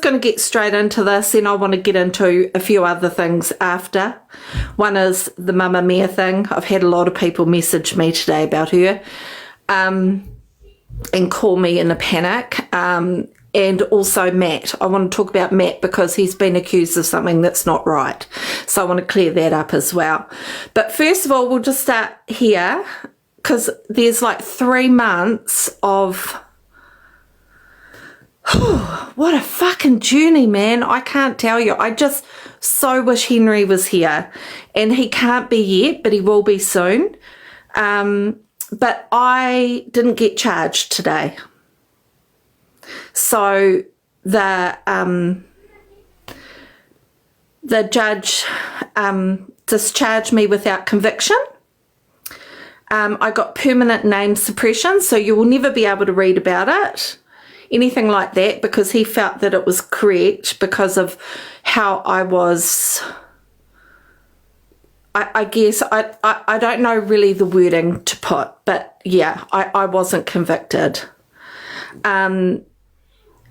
going to get straight into this, and I want to get into a few other things after. One is the Mamma Mia thing. I've had a lot of people message me today about her and call me in a panic. And also Matt. I want to talk about Matt because he's been accused of something that's not right. So I want to clear that up as well. But first of all, we'll just start here because there's like 3 months of... what a fucking journey, man. I can't tell you. I just so wish Henry was here. And he can't be yet, but he will be soon. But I didn't get charged today. So the judge discharged me without conviction. I got permanent name suppression, so you will never be able to read about it, anything like that, because he felt that it was correct because of how I was... I guess I don't know really the wording to put, but yeah, I wasn't convicted.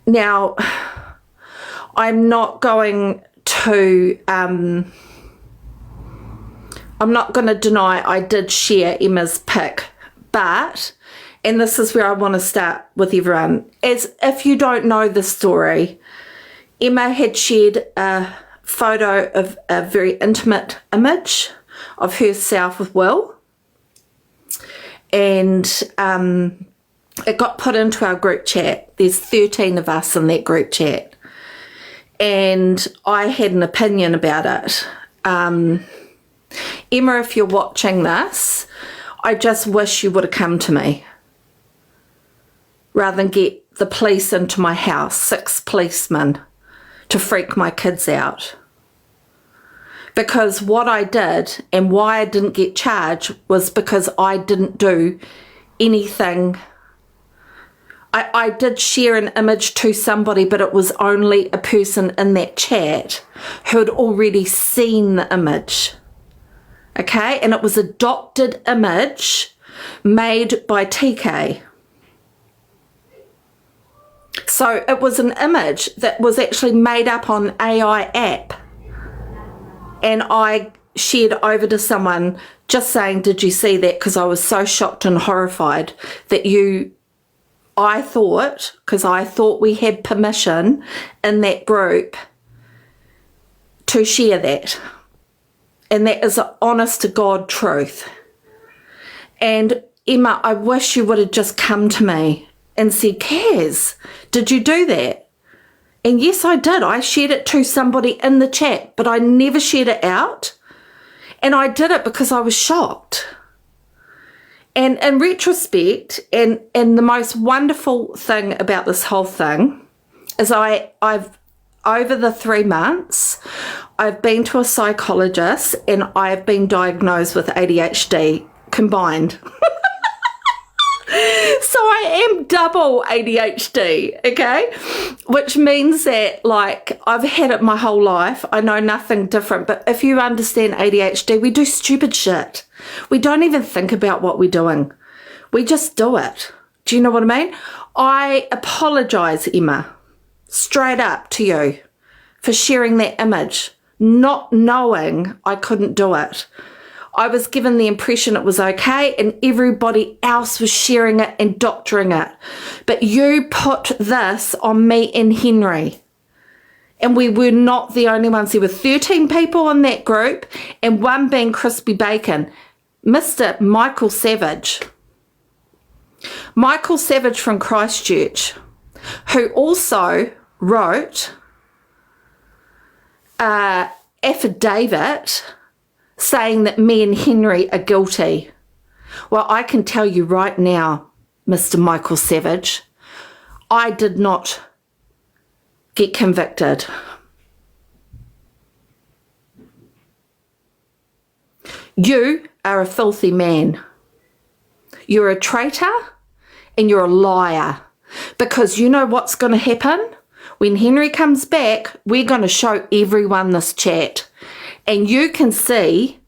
Now, I'm not going to deny I did share Emma's pic, but, and this is where I want to start with everyone, as if you don't know the story, Emma had shared a photo of a very intimate image of herself with Will, and it got put into our group chat. There's 13 of us in that group chat. And I had an opinion about it. Emma, if you're watching this, I just wish you would have come to me rather than get the police into my house, 6 policemen, to freak my kids out. Because what I did and why I didn't get charged was because I didn't do anything. I did share an image to somebody, but it was only a person in that chat who had already seen the image. Okay? And it was a doctored image made by TK. So it was an image that was actually made up on AI app. And I shared over to someone just saying, did you see that? Because I was so shocked and horrified that I thought, because I thought we had permission in that group to share that. And that is an honest to God truth. And Emma, I wish you would have just come to me and said, Kaz, did you do that? And yes, I did. I shared it to somebody in the chat, but I never shared it out. And I did it because I was shocked. And in retrospect, and the most wonderful thing about this whole thing is I've over the 3 months, I've been to a psychologist and I've been diagnosed with ADHD combined. So I am double ADHD, okay? Which means that, like, I've had it my whole life. I know nothing different. But if you understand ADHD, we do stupid shit. We don't even think about what we're doing. We just do it. Do you know what I mean? I apologise, Emma, straight up to you for sharing that image, not knowing I couldn't do it. I was given the impression it was okay and everybody else was sharing it and doctoring it. But you put this on me and Henry. And we were not the only ones. There were 13 people in that group and one being Crispy Bacon, Mr. Michael Savage. Michael Savage from Christchurch, who also wrote an affidavit saying that me and Henry are guilty. Well, I can tell you right now, Mr. Michael Savage, I did not get convicted. You are a filthy man. You're a traitor and you're a liar. Because you know what's going to happen? When Henry comes back, we're going to show everyone this chat. And you can see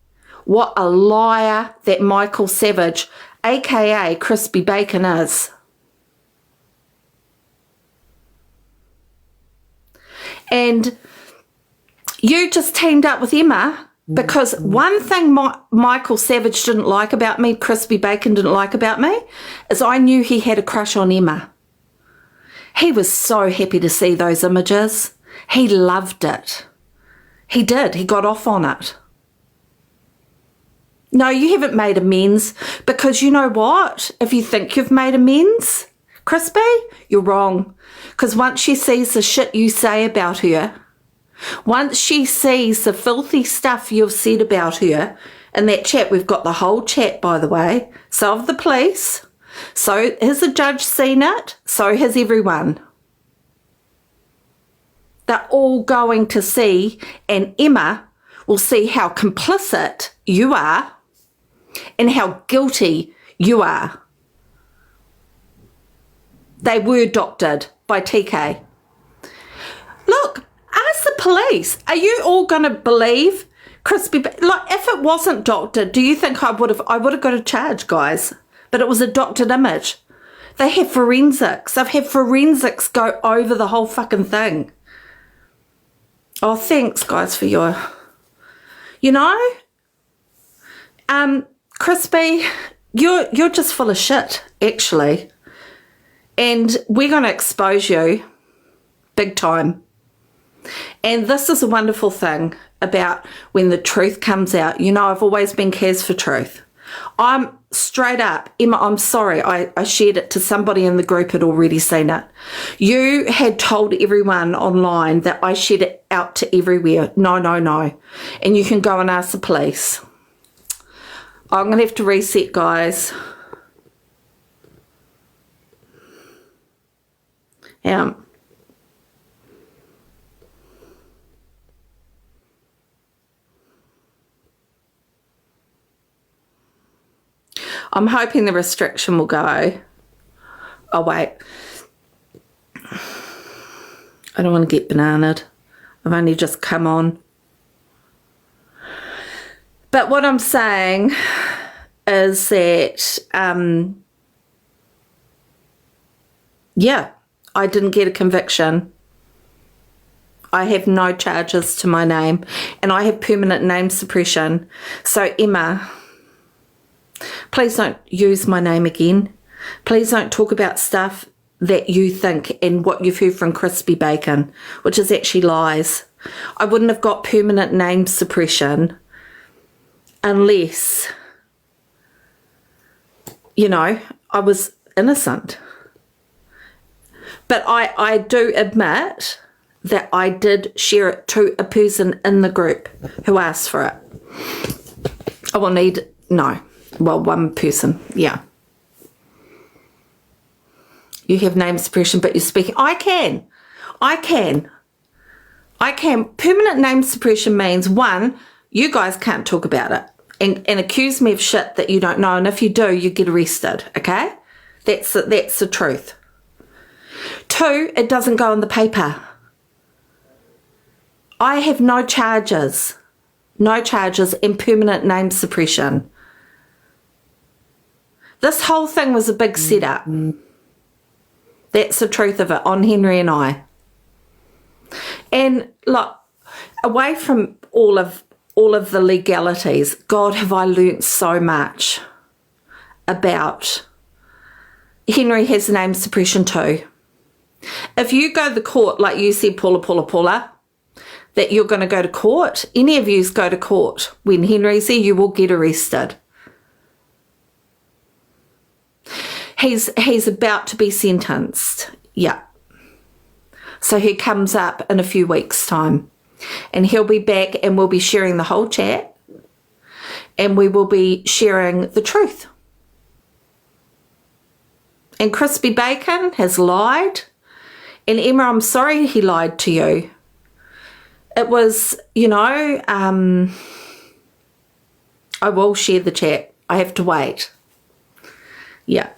what a liar that Michael Savage, aka Crispy Bacon, is. And you just teamed up with Emma because one thing Michael Savage didn't like about me, Crispy Bacon didn't like about me, is I knew he had a crush on Emma. He was so happy to see those images. He loved it. He did. He got off on it. No, you haven't made amends because you know what? If you think you've made amends, Crispy, you're wrong. Because once she sees the shit you say about her, once she sees the filthy stuff you've said about her in that chat, we've got the whole chat, by the way, so have the police, so has the judge seen it, so has everyone. They're all going to see, and Emma will see how complicit you are and how guilty you are. They were doctored by TK. Look, ask the police. Are you all going to believe Crispy? Like, if it wasn't doctored, do you think I would have got a charge, guys? But it was a doctored image. They have forensics. They've had forensics go over the whole fucking thing. Oh, thanks, guys, for your... You know, Crispy, you're just full of shit, actually. And we're going to expose you big time. And this is a wonderful thing about when the truth comes out. You know, I've always been KAZ for truth. I'm straight up, Emma, I'm sorry. I shared it to somebody in the group had already seen it. You had told everyone online that I shared it out to everywhere. No, no, no. And you can go and ask the police. I'm going to have to reset, guys. Yeah. I'm hoping the restriction will go. Oh, wait. I don't want to get bananaed. I've only just come on. But what I'm saying is that, yeah, I didn't get a conviction. I have no charges to my name, and I have permanent name suppression. So, Emma, please don't use my name again. Please don't talk about stuff that you think and what you've heard from Crispy Bacon, which is actually lies. I wouldn't have got permanent name suppression unless, you know, I was innocent. But I do admit that I did share it to a person in the group who asked for it. I will need, no. Well, one person, yeah. You have name suppression, but you're speaking. I can. Permanent name suppression means, one, you guys can't talk about it and accuse me of shit that you don't know. And if you do, you get arrested, okay? That's the truth. Two, it doesn't go in the paper. I have no charges and permanent name suppression. This whole thing was a big setup. That's the truth of it on Henry and I. And look, away from all of the legalities, God, have I learnt so much about Henry has name suppression too. If you go to the court, like you said, Paula, that you're going to go to court, any of yous go to court when Henry's there, you will get arrested. He's about to be sentenced. Yeah. So he comes up in a few weeks' time. And he'll be back and we'll be sharing the whole chat. And we will be sharing the truth. And Crispy Bacon has lied. And Emma, I'm sorry he lied to you. It was, you know, I will share the chat. I have to wait. Yeah.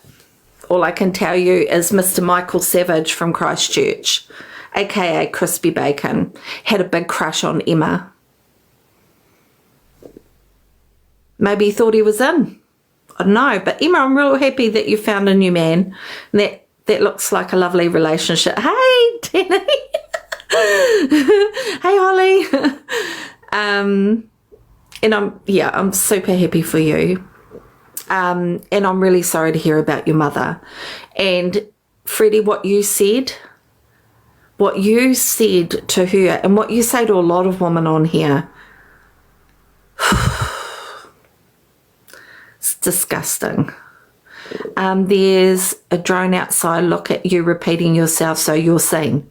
All I can tell you is Mr. Michael Savage from Christchurch, aka Crispy Bacon, had a big crush on Emma. Maybe he thought he was in. I don't know. But Emma, I'm real happy that you found a new man. That looks like a lovely relationship. Hey, Danny. Hey, Holly. And I'm super happy for you. And I'm really sorry to hear about your mother. And Freddie, what you said to her, and what you say to a lot of women on here, it's disgusting. There's a drone outside. Look at you repeating yourself so you're seen.